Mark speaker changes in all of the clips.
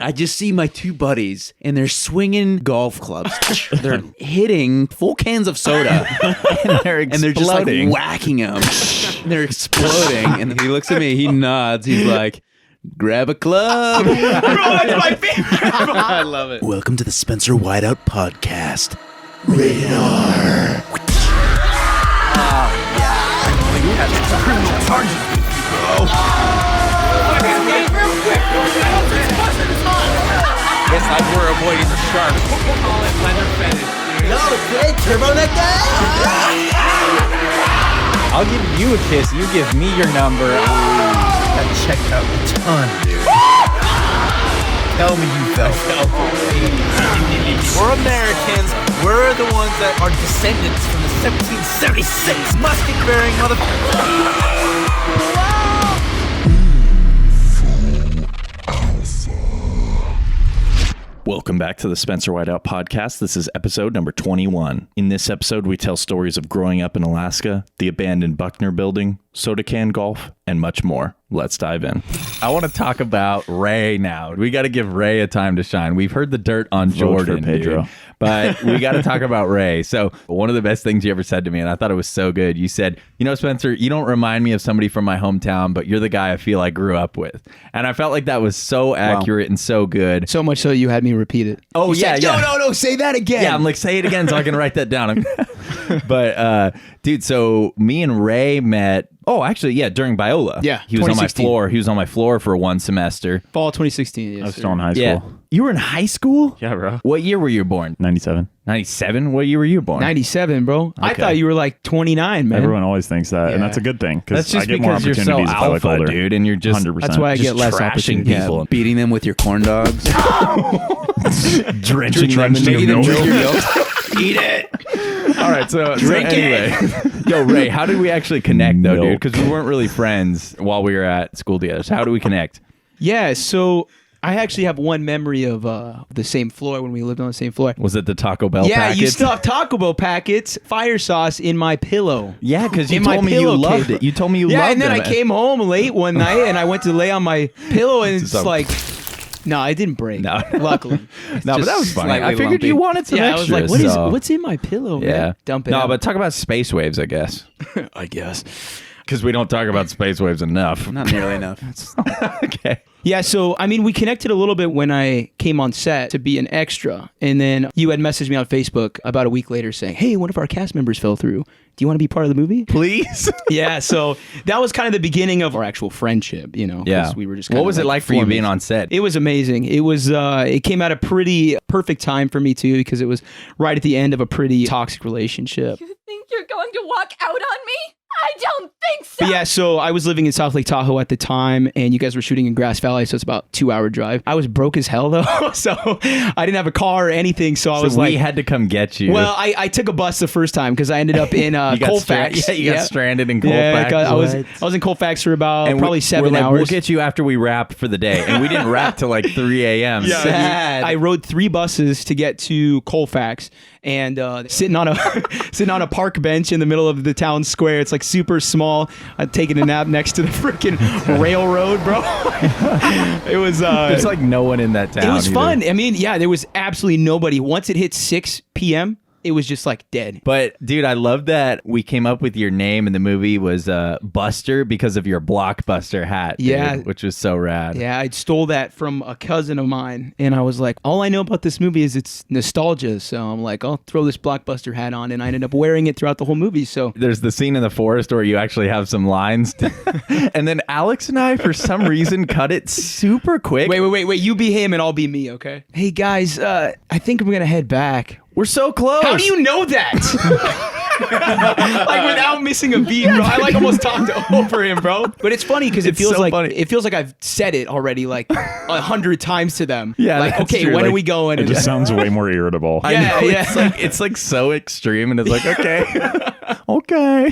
Speaker 1: I just see my two buddies, and they're swinging golf clubs. They're hitting full cans of soda, and they're just like whacking them. And they're exploding. And he looks at me, he nods, he's like, grab a club.
Speaker 2: Bro, that's my favorite.
Speaker 1: I love it.
Speaker 3: Welcome to the Spencer Whiteout podcast. Rated R.
Speaker 2: You have some criminal charges, bro. It's like we're avoiding the shark. Call it leather fetish.
Speaker 3: Yo, great turbo neck guy.
Speaker 4: I'll give you a kiss. You give me your number.
Speaker 3: That checked out a ton, dude. Tell me you felt.
Speaker 2: We're Americans. We're the ones that are descendants from the 1776 musket-bearing motherfuckers.
Speaker 5: Welcome back to the Spencer Whiteout podcast. This is episode number 21. In this episode, we tell stories of growing up in Alaska, the abandoned Buckner Building, soda can golf, and much more. Let's dive in.
Speaker 4: I want to talk about Ray now. We got to give Ray a time to shine. We've heard the dirt on Jordan,
Speaker 5: for Pedro.
Speaker 4: dude, but we got to talk about Ray. So one of the best things you ever said to me, and I thought it was so good, you said, you know, Spencer, you don't remind me of somebody from my hometown, but you're the guy I feel I grew up with. And I felt like that was so accurate and so good.
Speaker 6: So much so you had me repeat it.
Speaker 4: Oh, yeah,
Speaker 6: said,
Speaker 4: yeah.
Speaker 6: No, say that again.
Speaker 4: Yeah, I'm like, say it again so I can write that down. But, dude, so me and Ray met, during Biola.
Speaker 6: Yeah,
Speaker 4: He was on my
Speaker 6: 2016.
Speaker 4: floor. He was on my floor for one semester.
Speaker 6: Fall 2016. Yes,
Speaker 5: I was still in high school.
Speaker 4: Yeah. You were in high school?
Speaker 5: Yeah, bro.
Speaker 4: What year were you born?
Speaker 5: 97.
Speaker 4: 97? What year were you born?
Speaker 6: 97, bro. I
Speaker 4: Okay.
Speaker 6: thought you were like 29, man.
Speaker 5: Everyone always thinks that, and that's a good thing
Speaker 4: That's
Speaker 5: because I
Speaker 4: just
Speaker 5: get more
Speaker 4: because you're
Speaker 5: opportunities
Speaker 4: so
Speaker 5: if I look
Speaker 4: alpha,
Speaker 5: older.
Speaker 4: dude, and you're just
Speaker 5: 100%.
Speaker 6: That's why I get less
Speaker 4: trashing
Speaker 6: opportunity.
Speaker 4: people.
Speaker 1: Beating them with your corn dogs.
Speaker 4: Drenching them in
Speaker 1: Making them
Speaker 4: milk.
Speaker 1: drink your milk.
Speaker 4: Eat it. All right, so anyway. Yo, Ray, how did we actually connect, though, dude? Because we weren't really friends while we were at school together. So how do we connect?
Speaker 6: Yeah, so I actually have one memory of the same floor when we lived on the same floor.
Speaker 4: Was it the Taco Bell
Speaker 6: Yeah,
Speaker 4: packets?
Speaker 6: you stuffed Taco Bell packets, fire sauce in my pillow.
Speaker 4: Yeah, because you
Speaker 6: In my
Speaker 4: told me you
Speaker 6: pillowcase.
Speaker 4: loved it. You told me you loved it.
Speaker 6: Yeah, and then I came home late one night and I went to lay on my pillow and it's
Speaker 4: So-
Speaker 6: like, no, I didn't break.
Speaker 4: No.
Speaker 6: Luckily.
Speaker 4: No, but that was funny.
Speaker 1: slightly
Speaker 4: I figured
Speaker 1: lumpy.
Speaker 4: you wanted some
Speaker 6: Yeah, I was like,
Speaker 4: extras,
Speaker 6: what's in my pillow,
Speaker 4: Yeah.
Speaker 6: man? Dump it
Speaker 4: No,
Speaker 6: out.
Speaker 4: but talk about space waves, I guess.
Speaker 6: I guess.
Speaker 4: Because we don't talk about space waves enough.
Speaker 1: Not nearly enough.
Speaker 4: Okay.
Speaker 6: Yeah, so I mean, we connected a little bit when I came on set to be an extra, and then you had messaged me on Facebook about a week later saying, "Hey, one of our cast members fell through. Do you want to be part of the movie?"
Speaker 4: Please.
Speaker 6: Yeah, so that was kind of the beginning of our actual friendship, you know. 'cause
Speaker 4: Yeah.
Speaker 6: we were just.
Speaker 4: What
Speaker 6: kinda
Speaker 4: was it like for you
Speaker 6: forming.
Speaker 4: being on set?
Speaker 6: It was amazing. It was. It came at a pretty perfect time for me too, because it was right at the end of a pretty toxic relationship.
Speaker 7: You think you're going to walk out on me? I don't think so.
Speaker 6: But yeah, so I was living in South Lake Tahoe at the time, and you guys were shooting in Grass Valley, so it's about a 2-hour drive. I was broke as hell though, so I didn't have a car or anything. So I was
Speaker 4: we
Speaker 6: like,
Speaker 4: had to come get you.
Speaker 6: well, I took a bus the first time because I ended up in Colfax.
Speaker 4: You got stranded in
Speaker 6: Yeah,
Speaker 4: Colfax.
Speaker 6: I was in Colfax for about
Speaker 4: And
Speaker 6: probably
Speaker 4: we're
Speaker 6: 7
Speaker 4: like,
Speaker 6: hours.
Speaker 4: We'll get you after we wrap for the day. And we didn't wrap till like 3 a.m.
Speaker 6: Sad. I rode 3 buses to get to Colfax, and sitting on a park bench in the middle of the town square. It's like super small. I'd taken a nap next to the freaking railroad, bro. It was.
Speaker 4: There's like no one in that town.
Speaker 6: It was
Speaker 4: either.
Speaker 6: fun. I mean, yeah, there was absolutely nobody. Once it hit 6 p.m., it was just like dead.
Speaker 4: But dude, I love that we came up with your name in the movie was Buster because of your Blockbuster hat. Dude,
Speaker 6: Yeah.
Speaker 4: which was so rad.
Speaker 6: Yeah, I stole that from a cousin of mine, and I was like, all I know about this movie is it's nostalgia, so I'm like, I'll throw this Blockbuster hat on, and I ended up wearing it throughout the whole movie, so...
Speaker 4: There's the scene in the forest where you actually have some lines. And then Alex and I, for some reason, cut it super quick.
Speaker 6: Wait, you be him and I'll be me, okay? Hey, guys, I think I'm gonna head back.
Speaker 4: We're so close.
Speaker 6: How do you know that? Like without missing a beat, bro. I like almost talked over him, bro. But it's funny because it
Speaker 4: It's
Speaker 6: feels
Speaker 4: so
Speaker 6: like
Speaker 4: funny.
Speaker 6: it feels like I've said it already like 100 times to them.
Speaker 4: Yeah,
Speaker 6: like
Speaker 4: that's
Speaker 6: okay,
Speaker 4: true.
Speaker 6: when are
Speaker 4: Like,
Speaker 6: we going?
Speaker 5: It just sounds way more irritable.
Speaker 4: I
Speaker 6: Yeah,
Speaker 4: know,
Speaker 6: yeah.
Speaker 4: It's like so extreme, and it's like, okay. Okay.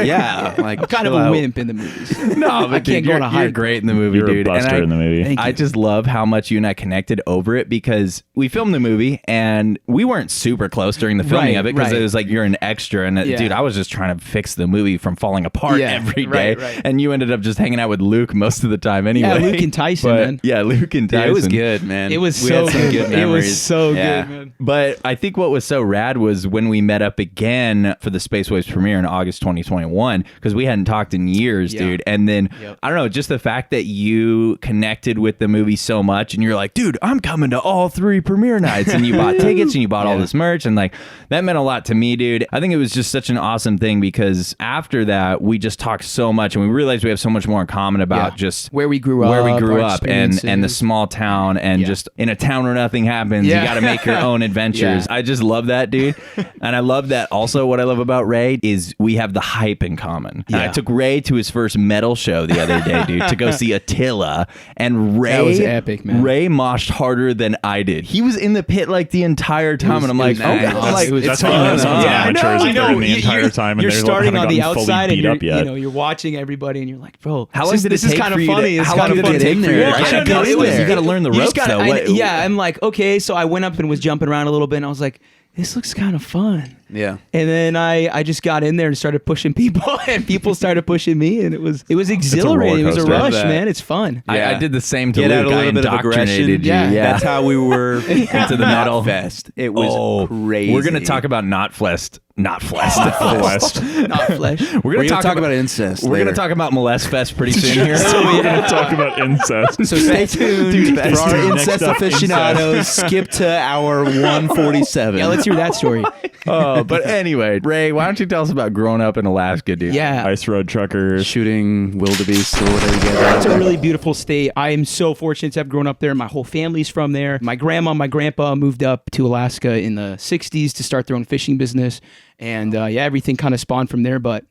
Speaker 1: Yeah. Like,
Speaker 6: I'm kind of
Speaker 1: chill
Speaker 6: a
Speaker 1: out.
Speaker 6: wimp in the movies.
Speaker 4: No, but
Speaker 6: I can't go on a
Speaker 4: you're
Speaker 6: hike.
Speaker 4: great in the movie,
Speaker 5: You're
Speaker 4: dude.
Speaker 5: a buster
Speaker 4: And
Speaker 5: in the movie.
Speaker 6: Thank
Speaker 4: I
Speaker 6: you.
Speaker 4: just love how much you and I connected over it because we filmed the movie and we weren't super close during the filming
Speaker 6: Right,
Speaker 4: of it because
Speaker 6: right.
Speaker 4: it was like you're an extra. And
Speaker 6: Yeah.
Speaker 4: dude, I was just trying to fix the movie from falling apart
Speaker 6: Yeah,
Speaker 4: every day.
Speaker 6: right.
Speaker 4: And you ended up just hanging out with Luke most of the time anyway.
Speaker 6: Yeah, Luke and Tyson, man.
Speaker 4: Yeah, Luke and Tyson.
Speaker 1: It was good, man.
Speaker 6: It was
Speaker 1: We
Speaker 6: so
Speaker 1: had some
Speaker 6: good. It
Speaker 1: memories.
Speaker 6: was so
Speaker 1: Yeah.
Speaker 6: good, man.
Speaker 4: But I think what was so rad was when we met up again for the Space Waves premiere in August 2021, because we hadn't talked in years,
Speaker 6: Yeah.
Speaker 4: dude. And then,
Speaker 6: Yep.
Speaker 4: I don't know, just the fact that you connected with the movie so much and you're like, dude, I'm coming to all 3 premiere nights. And you bought tickets and you bought all this merch. And like, that meant a lot to me, dude. I think it was just such an awesome thing because after that, we just talked so much and we realized we have so much more in common about just
Speaker 6: where we grew up,
Speaker 4: and the
Speaker 6: experiences.
Speaker 4: small town and just in a town where nothing happens,
Speaker 6: Yeah.
Speaker 4: you got to make your own adventures.
Speaker 6: Yeah.
Speaker 4: I just love that, dude. And I love that also what I love about Ray is we have the hype in common. And I
Speaker 6: Yeah.
Speaker 4: took Ray to his first metal show the other day, dude, to go see Attila. And Ray
Speaker 6: That was epic, man.
Speaker 4: Ray moshed harder than I did. He was in the pit like the entire time. And I'm like,
Speaker 1: nice.
Speaker 4: oh, I'm like,
Speaker 5: That's how you know someone's
Speaker 6: Yeah,
Speaker 5: amateurs if they're in the
Speaker 6: You-
Speaker 5: entire
Speaker 6: you're-
Speaker 5: time and
Speaker 6: you're
Speaker 5: they're
Speaker 6: starting on
Speaker 5: haven't
Speaker 6: the
Speaker 5: gotten fully
Speaker 6: outside and
Speaker 5: beat
Speaker 6: you're,
Speaker 5: up yet.
Speaker 6: you're watching everybody and you're like, bro,
Speaker 4: how long did it
Speaker 6: this is
Speaker 4: take
Speaker 6: kind
Speaker 4: for
Speaker 6: of
Speaker 4: you to-
Speaker 6: funny.
Speaker 4: how
Speaker 6: It's
Speaker 4: long
Speaker 6: kind
Speaker 4: did
Speaker 6: of
Speaker 4: it
Speaker 6: funny.
Speaker 4: take for you to
Speaker 6: Well, I
Speaker 4: get
Speaker 6: don't know.
Speaker 4: in
Speaker 6: It was,
Speaker 4: there? You gotta learn the
Speaker 6: you just
Speaker 4: ropes,
Speaker 6: gotta-
Speaker 4: though. What-
Speaker 6: yeah, I'm like, okay, so I went up and was jumping around a little bit and I was like, this looks kind of fun.
Speaker 1: Yeah.
Speaker 6: And then I just got in there and started pushing people, and people started pushing me, and it was exhilarating. It was a
Speaker 5: coaster.
Speaker 6: rush,
Speaker 1: That.
Speaker 6: man. It's fun.
Speaker 1: Yeah.
Speaker 4: I did the same to
Speaker 1: Get out
Speaker 4: Luke.
Speaker 1: a
Speaker 4: I
Speaker 1: little bit of
Speaker 4: indoctrinated
Speaker 1: aggression.
Speaker 4: you.
Speaker 6: Yeah.
Speaker 1: That's how we were into the
Speaker 4: Metal.
Speaker 1: Not Fest. It was crazy.
Speaker 4: We're gonna talk about not flesh.
Speaker 6: Not flesh.
Speaker 4: We're
Speaker 1: We're gonna talk about incest.
Speaker 4: We're
Speaker 1: later.
Speaker 4: gonna talk about Molest Fest pretty soon here.
Speaker 5: So we're going to talk about incest.
Speaker 1: So stay tuned for our
Speaker 5: Next
Speaker 1: incest
Speaker 5: up,
Speaker 1: aficionados. Skip to hour 147.
Speaker 6: Yeah, let's hear that story.
Speaker 4: Oh, but anyway, Ray, why don't you tell us about growing up in Alaska, dude?
Speaker 6: Yeah.
Speaker 5: Ice road truckers.
Speaker 1: shooting wildebeest or whatever you get.
Speaker 6: It's a really beautiful state. I am so fortunate to have grown up there. My whole family's from there. My grandma, my grandpa moved up to Alaska in the 60s to start their own fishing business. And yeah, everything kind of spawned from there, but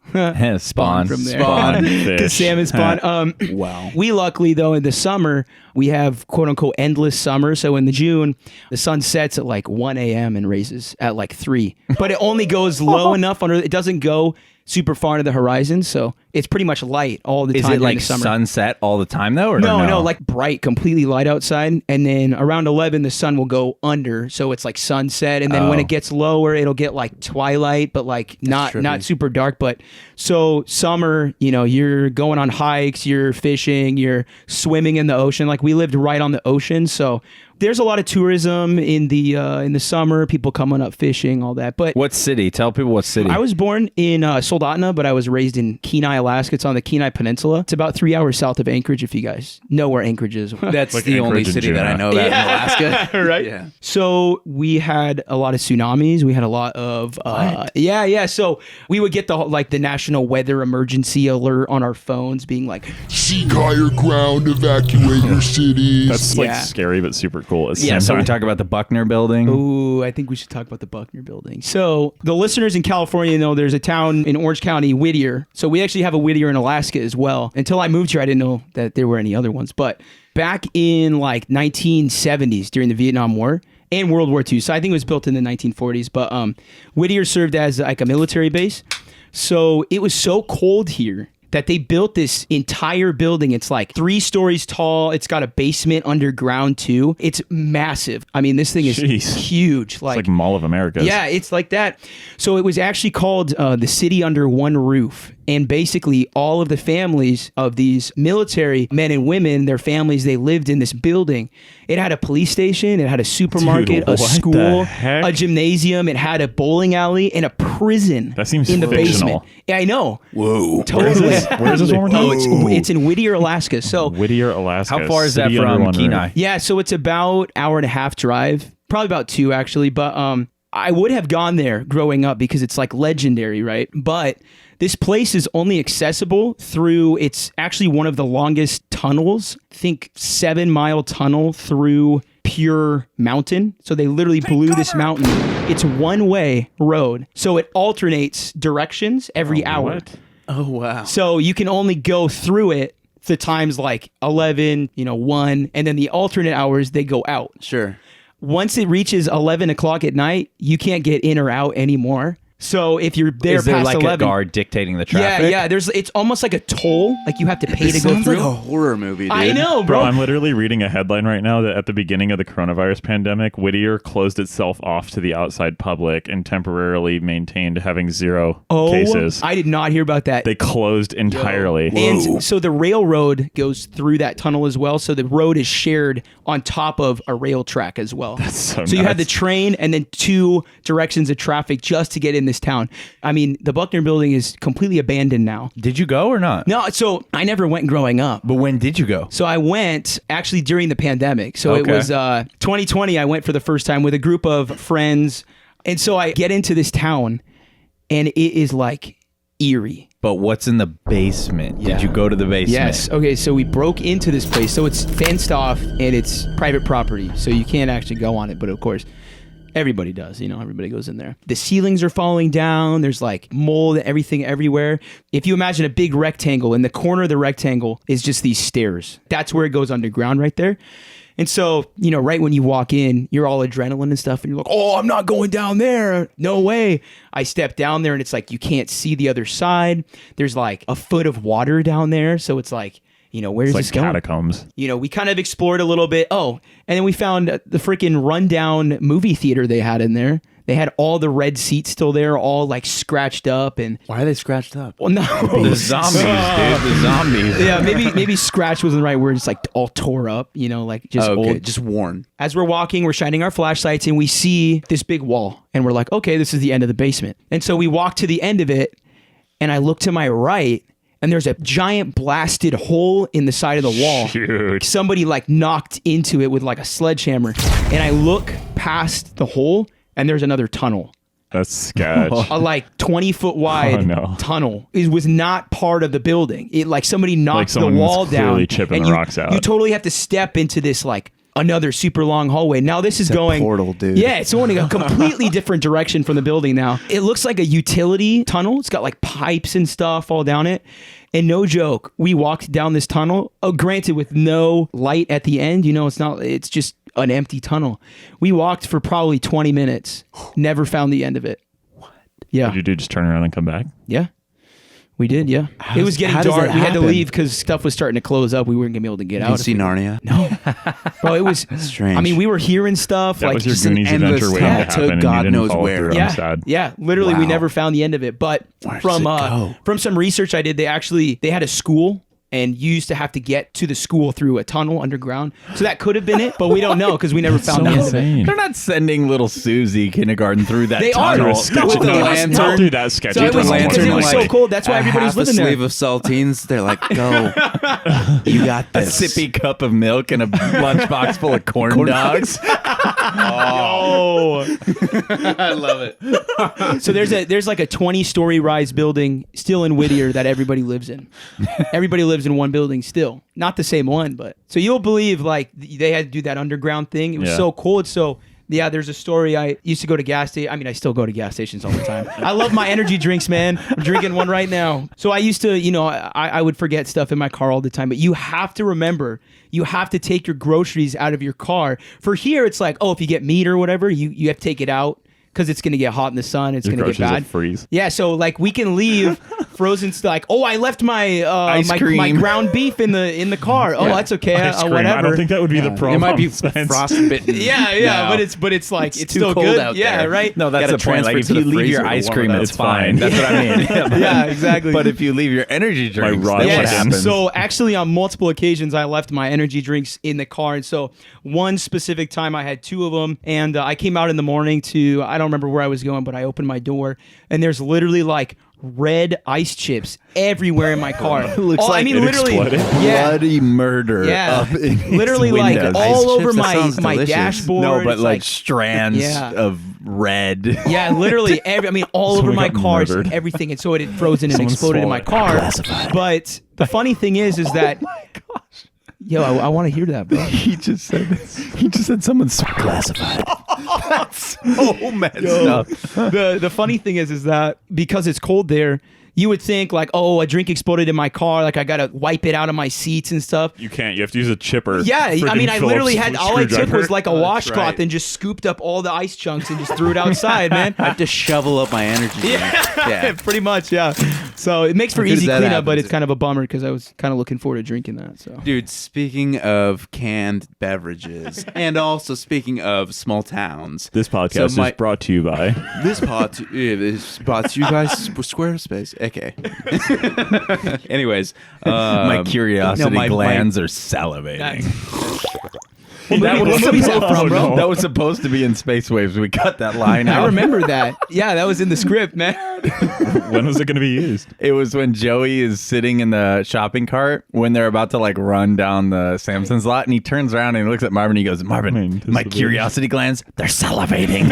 Speaker 4: Spawn
Speaker 6: from there.
Speaker 5: Spawn
Speaker 6: The
Speaker 5: fish.
Speaker 6: salmon spawn.
Speaker 1: Wow.
Speaker 6: We luckily, though, in the summer, we have quote unquote endless summer. So in the June, the sun sets at like 1 a.m. and raises at like 3. But it only goes low enough under, it doesn't go super far into the horizon. So it's pretty much light all the
Speaker 4: Is
Speaker 6: time
Speaker 4: it
Speaker 6: during
Speaker 4: like
Speaker 6: the summer.
Speaker 4: sunset all the time though, or
Speaker 6: No, like bright, completely light outside. And then around 11, the sun will go under. So it's like sunset. And then when it gets lower, it'll get like twilight, but like not super dark. But so summer, you know, you're going on hikes, you're fishing, you're swimming in the ocean. Like we lived right on the ocean. So there's a lot of tourism in the summer, people coming up fishing, all that. But
Speaker 4: What city? Tell people what city.
Speaker 6: I was born in Soldotna, but I was raised in Kenai, Alaska. It's on the Kenai Peninsula. It's about 3 hours south of Anchorage, if you guys know where Anchorage is.
Speaker 1: That's
Speaker 5: Like
Speaker 1: the only
Speaker 5: Anchorage and
Speaker 1: city that I
Speaker 5: Juneau.
Speaker 1: know about in Alaska.
Speaker 6: right?
Speaker 1: Yeah.
Speaker 6: So we had a lot of tsunamis. We had a lot of yeah. So we would get the national weather emergency alert on our phones, being like,
Speaker 8: Seek higher ground, evacuate your cities.
Speaker 5: That's like
Speaker 6: Yeah.
Speaker 5: scary but super cool. At the
Speaker 4: yeah,
Speaker 5: same
Speaker 4: so we
Speaker 5: time.
Speaker 4: talk about the Buckner Building.
Speaker 6: ooh, I think we should talk about the Buckner Building. So the listeners in California know there's a town in Orange County, Whittier. So we actually have a Whittier in Alaska as well. Until I moved here, I didn't know that there were any other ones. But back in like 1970s during the Vietnam War and World War II, so I think it was built in the 1940s. But Whittier served as like a military base. So it was so cold here that they built this entire building. It's like 3 stories tall. It's got a basement underground too. It's massive. I mean, this thing is
Speaker 5: Jeez.
Speaker 6: huge.
Speaker 5: It's like Mall of America.
Speaker 6: Yeah, it's like that. So it was actually called the City Under One Roof. And basically all of the families of these military men and women, their families, they lived in this building. It had a police station. It had a supermarket,
Speaker 5: Dude,
Speaker 6: a
Speaker 5: what
Speaker 6: school,
Speaker 5: the heck?
Speaker 6: a gymnasium. It had a bowling alley and a prison
Speaker 5: That seems
Speaker 6: in the
Speaker 5: fictional.
Speaker 6: basement. Yeah, I know.
Speaker 1: Whoa.
Speaker 6: Totally.
Speaker 5: Where is this one more time?
Speaker 6: It's in Whittier, Alaska. So
Speaker 5: Whittier, Alaska.
Speaker 4: How far is that
Speaker 5: City under
Speaker 4: from
Speaker 5: one roof.
Speaker 4: Kenai?
Speaker 6: yeah, so it's about hour and a half drive, probably about 2 actually. But I would have gone there growing up because it's like legendary, right? But this place is only accessible through, it's actually one of the longest tunnels, I think 7-mile tunnel through pure mountain. So they literally blew this mountain. It's one-way road. So it alternates directions every hour.
Speaker 5: What?
Speaker 1: Oh, wow.
Speaker 6: So you can only go through it the times like 11, 1, and then the alternate hours, they go out.
Speaker 1: Sure.
Speaker 6: Once it reaches 11 o'clock at night, you can't get in or out anymore. So if you're there
Speaker 4: Is there
Speaker 6: past
Speaker 4: like
Speaker 6: 11,
Speaker 4: a guard dictating the traffic?
Speaker 6: yeah. It's almost like a toll. Like you have to pay to go
Speaker 1: Sounds
Speaker 6: through.
Speaker 1: like a horror movie, dude.
Speaker 6: I know,
Speaker 9: Bro,
Speaker 6: bro.
Speaker 9: I'm literally reading a headline right now that at the beginning of the coronavirus pandemic, Whittier closed itself off to the outside public and temporarily maintained having 0 cases.
Speaker 6: I did not hear about that.
Speaker 9: They closed entirely.
Speaker 6: And so the railroad goes through that tunnel as well. So the road is shared on top of a rail track as well.
Speaker 9: That's so
Speaker 6: you have the
Speaker 9: nuts.
Speaker 6: train and then 2 directions of traffic just to get in this town. I mean, the Buckner Building is completely abandoned now.
Speaker 4: Did you go or not?
Speaker 6: No, so I never went growing up.
Speaker 4: But when did you go?
Speaker 6: So I went actually during the pandemic. So
Speaker 4: Okay.
Speaker 6: it was 2020. I went for the first time with a group of friends. And so I get into this town and it is like eerie.
Speaker 4: But what's in the basement?
Speaker 6: Yeah.
Speaker 4: Did you go to the basement?
Speaker 6: Yes. Okay, so we broke into this place. So it's fenced off and it's private property. So you can't actually go on it. But of course, everybody does. Everybody goes in there. The ceilings are falling down. There's like mold, everything everywhere. If you imagine a big rectangle, in the corner of the rectangle is just these stairs. That's where it goes underground right there. And so, right when you walk in, you're all adrenaline and stuff, and you're like, oh, I'm not going down there. No way. I step down there, and it's like you can't see the other side. There's like a foot of water down there. So it's like, where's
Speaker 9: It's
Speaker 6: this
Speaker 9: like
Speaker 6: going?
Speaker 9: catacombs.
Speaker 6: We kind of explored a little bit. Oh, and then we found the freaking rundown movie theater they had in there. They had all the red seats still there, all like scratched up. And
Speaker 1: Why are they scratched up?
Speaker 6: well, no,
Speaker 4: The zombies, dude. The zombies.
Speaker 6: yeah, maybe scratch wasn't the right word. It's like all tore up, like just
Speaker 1: Okay,
Speaker 6: old.
Speaker 1: just worn.
Speaker 6: As we're walking, we're shining our flashlights and we see this big wall, and we're like, okay, this is the end of the basement. And so we walk to the end of it, and I look to my right, and there's a giant blasted hole in the side of the wall.
Speaker 9: Huge.
Speaker 6: Somebody like knocked into it with like a sledgehammer, and I look past the hole, and there's another tunnel.
Speaker 9: That's sketch.
Speaker 6: A like 20-foot wide
Speaker 9: Oh, no.
Speaker 6: tunnel. It was not part of the building. It like somebody knocked the
Speaker 9: someone was
Speaker 6: wall down.
Speaker 9: clearly chipping
Speaker 6: and
Speaker 9: the
Speaker 6: you,
Speaker 9: rocks out.
Speaker 6: You totally have to step into this like another super long hallway. Now this is going
Speaker 1: portal, dude.
Speaker 6: Yeah, it's going a completely different direction from the building now. It looks like a utility tunnel. It's got like pipes and stuff all down it. And no joke, we walked down this tunnel. Oh, granted, with no light at the end. It's just an empty tunnel. We walked for probably 20 minutes. Never found the end of it. What? Yeah.
Speaker 9: What did you do? Just turn around and come back?
Speaker 6: Yeah. We did, yeah. It was getting
Speaker 1: how does
Speaker 6: dark.
Speaker 1: that
Speaker 6: We had to
Speaker 1: happen?
Speaker 6: leave because stuff was starting to close up. We weren't going to be able to get
Speaker 1: You
Speaker 6: out.
Speaker 1: can
Speaker 6: if
Speaker 1: see
Speaker 6: we-
Speaker 1: Narnia?
Speaker 6: No. Bro, it was
Speaker 1: Strange.
Speaker 6: I mean, we were hearing stuff.
Speaker 9: That
Speaker 6: like
Speaker 9: was your
Speaker 1: just an
Speaker 9: Goonies
Speaker 1: endless
Speaker 9: adventure waiting to
Speaker 1: tunnel to
Speaker 9: happen, and
Speaker 1: God
Speaker 9: you didn't
Speaker 1: knows
Speaker 9: follow
Speaker 1: where.
Speaker 9: through.
Speaker 6: yeah,
Speaker 9: I'm sad.
Speaker 6: yeah. Literally, we
Speaker 1: Wow.
Speaker 6: never found the end of it. But
Speaker 1: Where
Speaker 6: from
Speaker 1: does it go?
Speaker 6: from some research I did, they had a school. And you used to have to get to the school through a tunnel underground. So that could have been it, but we don't know because we never found the end of it.
Speaker 9: insane.
Speaker 4: They're not sending little Susie kindergarten through that
Speaker 6: They are.
Speaker 4: tunnel.
Speaker 9: Sketchy
Speaker 1: With the
Speaker 9: tunnel.
Speaker 1: lantern.
Speaker 9: Don't do that sketchy
Speaker 6: So it was
Speaker 9: tunnel
Speaker 6: because it
Speaker 9: more
Speaker 6: was
Speaker 9: than
Speaker 6: so
Speaker 9: like-
Speaker 6: cold. That's why everybody's
Speaker 1: half a
Speaker 6: living there.
Speaker 1: sleeve of saltines. They're like, go. You got
Speaker 4: A
Speaker 1: this.
Speaker 4: sippy cup of milk and a lunchbox full of corn dogs.
Speaker 6: Oh, I love it. So there's like a 20-story rise building still in Whittier that everybody lives in. Everybody lives in one building still, not the same one, but so you'll believe like they had to do that underground thing. It was
Speaker 9: Yeah.
Speaker 6: so cool. It's so. Yeah, there's a story. I used to go to gas stations. I mean, I still go to gas stations all the time. I love my energy drinks, man. I'm drinking one right now. So I used to, I would forget stuff in my car all the time. But you have to remember, you have to take your groceries out of your car. For here, it's like, oh, if you get meat or whatever, you have to take it out because it's going to get hot in the sun. It's
Speaker 9: Your
Speaker 6: going to get
Speaker 9: groceries will
Speaker 6: bad.
Speaker 9: freeze.
Speaker 6: Yeah, so like we can leave frozen stuff. Like, oh, I left my my
Speaker 4: cream.
Speaker 6: ground beef in the car. Oh, that's okay.
Speaker 9: Ice cream.
Speaker 6: Whatever.
Speaker 9: I don't think that would be the problem.
Speaker 1: It might be
Speaker 9: Spence.
Speaker 1: frostbitten.
Speaker 6: Yeah,
Speaker 1: now.
Speaker 6: but it's like it's
Speaker 1: too
Speaker 6: still
Speaker 1: cold
Speaker 6: good.
Speaker 1: out
Speaker 6: Yeah,
Speaker 1: there.
Speaker 6: right.
Speaker 4: No, that's
Speaker 1: Gotta
Speaker 4: the point. Like, if
Speaker 1: transfer to
Speaker 4: you
Speaker 1: the
Speaker 4: leave your
Speaker 1: freezer to
Speaker 4: ice
Speaker 1: warm
Speaker 4: cream,
Speaker 1: it up.
Speaker 4: it's fine. That's what I mean.
Speaker 6: Yeah, exactly.
Speaker 4: But if you leave your energy drinks,
Speaker 9: raw
Speaker 4: then what
Speaker 6: Yes.
Speaker 9: chicken.
Speaker 4: happens?
Speaker 6: So actually, on multiple occasions, I left my energy drinks in the car, and so one specific time I had 2 of them, and I came out in the morning to I don't remember where I was going, but I opened my door, and there's literally like red ice chips everywhere in my car.
Speaker 4: It looks
Speaker 6: I
Speaker 4: like
Speaker 6: mean,
Speaker 9: it
Speaker 6: literally,
Speaker 9: exploded.
Speaker 6: yeah.
Speaker 4: bloody murder.
Speaker 6: Yeah,
Speaker 4: up in its
Speaker 6: literally like
Speaker 4: windows.
Speaker 6: all
Speaker 1: Ice
Speaker 6: over
Speaker 1: chips, that
Speaker 6: my
Speaker 1: sounds delicious.
Speaker 6: dashboard.
Speaker 4: No, but
Speaker 6: It's
Speaker 4: like strands
Speaker 6: Yeah.
Speaker 4: of red.
Speaker 6: yeah, literally all over
Speaker 9: Someone
Speaker 6: my
Speaker 9: got
Speaker 6: cars,
Speaker 9: murdered.
Speaker 6: everything, and so it had frozen and
Speaker 9: Someone
Speaker 6: exploded in my
Speaker 9: swallowed
Speaker 6: car. But the funny thing is that yo, I want to hear that, bro.
Speaker 4: He just said someone's classified. That's so messed up.
Speaker 6: The funny thing is that because it's cold there, you would think like, oh, a drink exploded in my car, like I gotta wipe it out of my seats and stuff.
Speaker 9: You can't. You have to use a chipper.
Speaker 6: Yeah, I mean, I literally had all I took was like a washcloth
Speaker 1: right.
Speaker 6: and just scooped up all the ice chunks and just threw it outside, man.
Speaker 1: I have to shovel up my energy.
Speaker 6: Yeah, pretty much. Yeah. So it makes for
Speaker 1: How good
Speaker 6: easy
Speaker 1: is that
Speaker 6: cleanup, but
Speaker 1: happen?
Speaker 6: it's kind of a bummer because I was kind of looking forward to drinking that. So.
Speaker 1: Dude, speaking of canned beverages, and also speaking of small towns,
Speaker 9: This podcast is brought to you by.
Speaker 1: This pod is brought to you by Squarespace. Okay. Anyways,
Speaker 4: My curiosity
Speaker 1: my
Speaker 4: glands are salivating.
Speaker 6: What movie is that from, bro?
Speaker 4: That was supposed to be in Space Waves. We cut that line out.
Speaker 6: I remember that. Yeah, that was in the script, man.
Speaker 9: When was it going to be used?
Speaker 4: It was when Joey is sitting in the shopping cart when they're about to like run down the Samson's lot, and he turns around and he looks at Marvin and he goes, Marvin, my curiosity glands, they're salivating.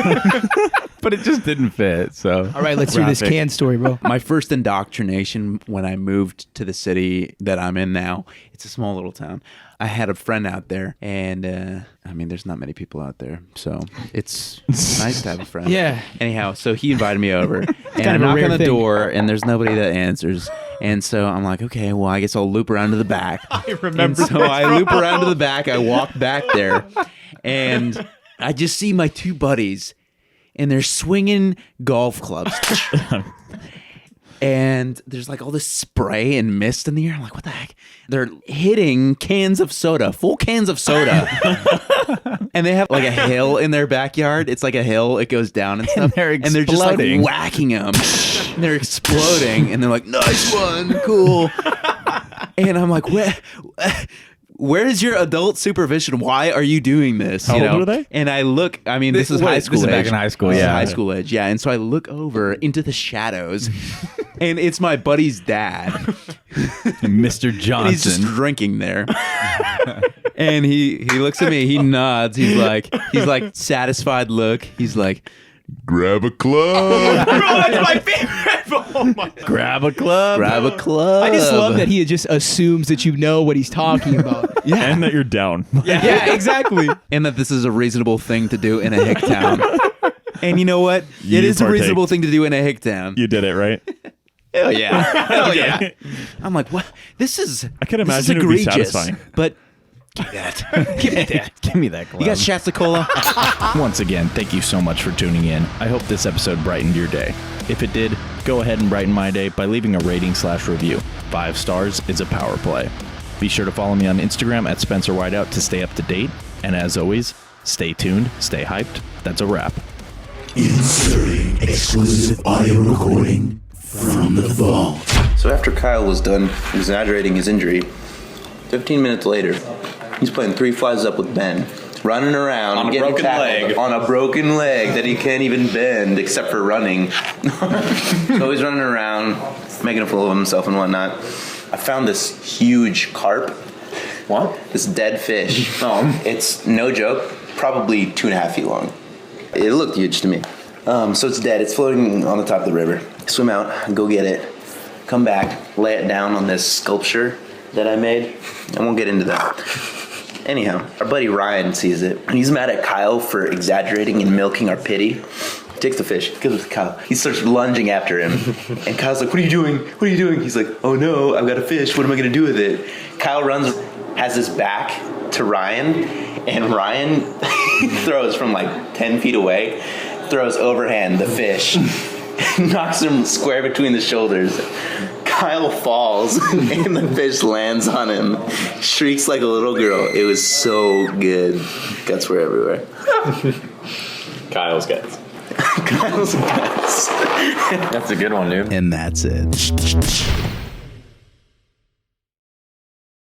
Speaker 4: But it just didn't fit. So
Speaker 6: All right, let's hear this can story, bro.
Speaker 1: my first indoctrination when I moved to the city that I'm in now, it's a small little town. I had a friend out there, and I mean, there's not many people out there, so it's nice to have a friend.
Speaker 6: Yeah.
Speaker 1: Anyhow, so he invited me over, and
Speaker 6: kind
Speaker 1: I
Speaker 6: of a
Speaker 1: knock
Speaker 6: rare
Speaker 1: on the
Speaker 6: thing.
Speaker 1: door, and there's nobody that answers. And so I'm like, okay, well, I guess I'll loop around to the back. I remember. And so I loop around to the back. I walk back there, and I just see my two buddies, and they're swinging golf clubs. And there's like all this spray and mist in the air. I'm like, what the heck? They're hitting cans of soda, full cans of soda. And they have like a hill in their backyard. It's like a hill. It goes down and stuff.
Speaker 4: they're
Speaker 1: And they're just like whacking them. And they're exploding. And they're like, nice one, cool. And I'm like, where is your adult supervision? Why are you doing this?
Speaker 9: How old were they?
Speaker 1: And I look, I mean, this is high school
Speaker 4: This is
Speaker 1: age.
Speaker 4: back in high school,
Speaker 1: This is
Speaker 4: yeah.
Speaker 1: high school age, yeah. And so I look over into the shadows, and it's my buddy's dad.
Speaker 4: Mr.
Speaker 1: And he's just
Speaker 4: Johnson.
Speaker 1: drinking there. And he looks at me, he nods, he's like satisfied look. He's like,
Speaker 8: Grab a club.
Speaker 6: Bro, that's my favorite. Oh my God.
Speaker 4: Grab a club.
Speaker 1: grab a club.
Speaker 6: I just love that he just assumes that you know what he's talking about.
Speaker 9: And that you're down.
Speaker 6: Yeah, exactly.
Speaker 1: And that this is a reasonable thing to do in a hick town. And you know what?
Speaker 9: You
Speaker 1: It is a
Speaker 9: partake.
Speaker 1: reasonable thing to do in a hick town.
Speaker 9: You did it, right?
Speaker 1: Hell yeah. Hell yeah. I'm like, what? This is
Speaker 9: I could
Speaker 1: this is
Speaker 9: imagine it would be
Speaker 1: egregious,
Speaker 9: satisfying.
Speaker 1: But give me that. Give me that.
Speaker 4: Give me that glove.
Speaker 1: You got Shasta Cola?
Speaker 5: Once again, thank you so much for tuning in. I hope this episode brightened your day. If it did, go ahead and brighten my day by leaving a rating/review. 5 stars is a power play. Be sure to follow me on Instagram at Spencer Whiteout to stay up to date. And as always, stay tuned, stay hyped. That's a wrap.
Speaker 8: Inserting exclusive audio recording from the vault.
Speaker 10: So after Kyle was done exaggerating his injury, 15 minutes later, he's playing 3 flies up with Ben, running around
Speaker 5: On a
Speaker 10: getting
Speaker 5: broken
Speaker 10: tackled
Speaker 5: leg.
Speaker 10: on a broken leg that he can't even bend except for running. So he's running around, making a fool of himself and whatnot. I found this huge carp.
Speaker 3: What?
Speaker 10: This dead fish. It's no joke, probably 2.5 feet long. It looked huge to me. So it's dead. It's floating on the top of the river. Swim out, go get it, come back, lay it down on this sculpture that I made. I won't get into that. Anyhow, our buddy Ryan sees it, and he's mad at Kyle for exaggerating and milking our pity. He takes the fish, gives it to Kyle. He starts lunging after him, and Kyle's like, what are you doing? What are you doing? He's like, oh no, I've got a fish. What am I going to do with it? Kyle runs, has his back to Ryan, and Ryan throws from like 10 feet away, throws overhand the fish, knocks him square between the shoulders. Kyle falls, and the fish lands on him, shrieks like a little girl. It was so good. Guts were everywhere.
Speaker 5: Kyle's guts.
Speaker 10: Kyle's guts.
Speaker 5: That's a good one, dude.
Speaker 1: And that's it.